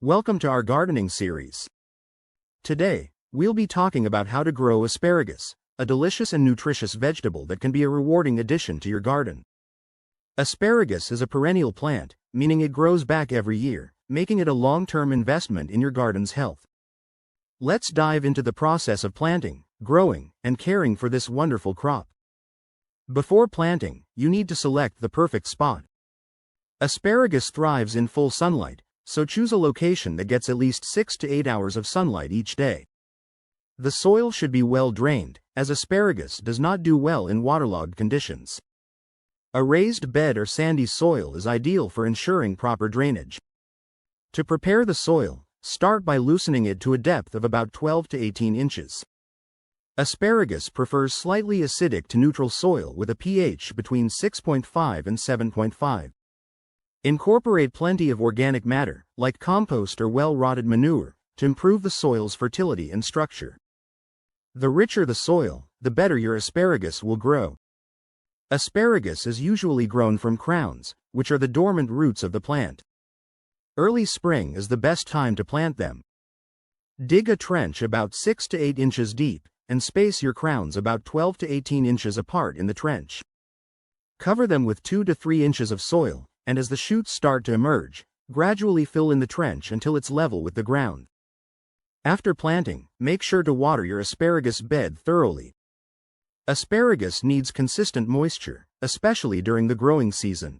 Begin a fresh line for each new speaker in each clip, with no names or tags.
Welcome to our gardening series. Today, we'll be talking about how to grow asparagus, a delicious and nutritious vegetable that can be a rewarding addition to your garden. Asparagus is a perennial plant, meaning it grows back every year, making it a long-term investment in your garden's health. Let's dive into the process of planting, growing, and caring for this wonderful crop. Before planting, you need to select the perfect spot. Asparagus thrives in full sunlight, so choose a location that gets at least 6 to 8 hours of sunlight each day. The soil should be well drained, as asparagus does not do well in waterlogged conditions. A raised bed or sandy soil is ideal for ensuring proper drainage. To prepare the soil, start by loosening it to a depth of about 12 to 18 inches. Asparagus prefers slightly acidic to neutral soil with a pH between 6.5 and 7.5. Incorporate plenty of organic matter, like compost or well-rotted manure, to improve the soil's fertility and structure. The richer the soil, the better your asparagus will grow. Asparagus is usually grown from crowns, which are the dormant roots of the plant. Early spring is the best time to plant them. Dig a trench about 6 to 8 inches deep, and space your crowns about 12 to 18 inches apart in the trench. Cover them with 2 to 3 inches of soil, and as the shoots start to emerge, gradually fill in the trench until it's level with the ground. After planting, make sure to water your asparagus bed thoroughly. Asparagus needs consistent moisture, especially during the growing season.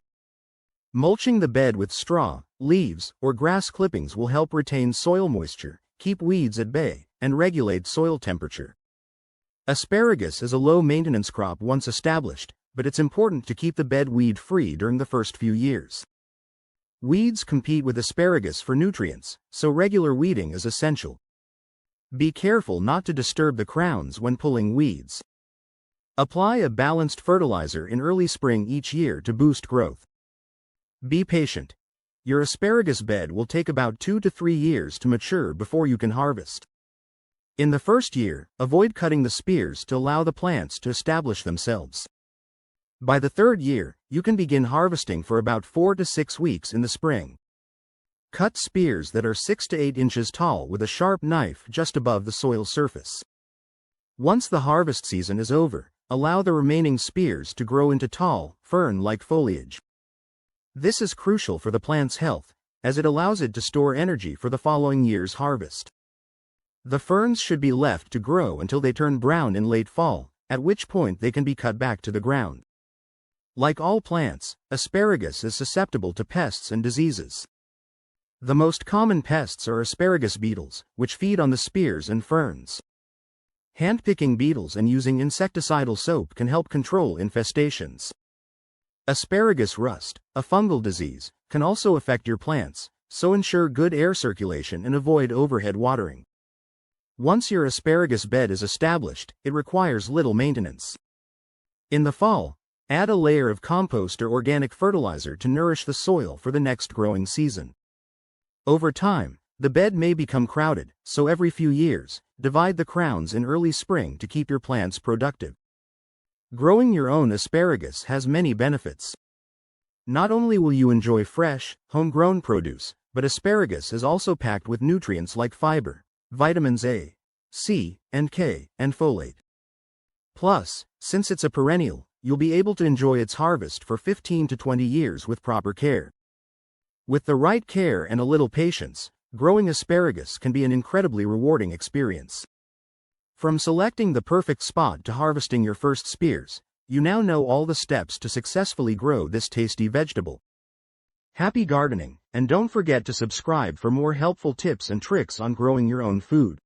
Mulching the bed with straw, leaves, or grass clippings will help retain soil moisture, keep weeds at bay, and regulate soil temperature. Asparagus is a low-maintenance crop once established, but it's important to keep the bed weed-free during the first few years. Weeds compete with asparagus for nutrients, so regular weeding is essential. Be careful not to disturb the crowns when pulling weeds. Apply a balanced fertilizer in early spring each year to boost growth. Be patient. Your asparagus bed will take about 2 to 3 years to mature before you can harvest. In the first year, avoid cutting the spears to allow the plants to establish themselves. By the third year, you can begin harvesting for about 4 to 6 weeks in the spring. Cut spears that are 6 to 8 inches tall with a sharp knife just above the soil surface. Once the harvest season is over, allow the remaining spears to grow into tall, fern-like foliage. This is crucial for the plant's health, as it allows it to store energy for the following year's harvest. The ferns should be left to grow until they turn brown in late fall, at which point they can be cut back to the ground. Like all plants, asparagus is susceptible to pests and diseases. The most common pests are asparagus beetles, which feed on the spears and ferns. Handpicking beetles and using insecticidal soap can help control infestations. Asparagus rust, a fungal disease, can also affect your plants, so ensure good air circulation and avoid overhead watering. Once your asparagus bed is established, it requires little maintenance. In the fall, add a layer of compost or organic fertilizer to nourish the soil for the next growing season. Over time, the bed may become crowded, so every few years, divide the crowns in early spring to keep your plants productive. Growing your own asparagus has many benefits. Not only will you enjoy fresh, homegrown produce, but asparagus is also packed with nutrients like fiber, vitamins A, C, and K, and folate. Plus, since it's a perennial, you'll be able to enjoy its harvest for 15 to 20 years with proper care. With the right care and a little patience, growing asparagus can be an incredibly rewarding experience. From selecting the perfect spot to harvesting your first spears, you now know all the steps to successfully grow this tasty vegetable. Happy gardening, and don't forget to subscribe for more helpful tips and tricks on growing your own food.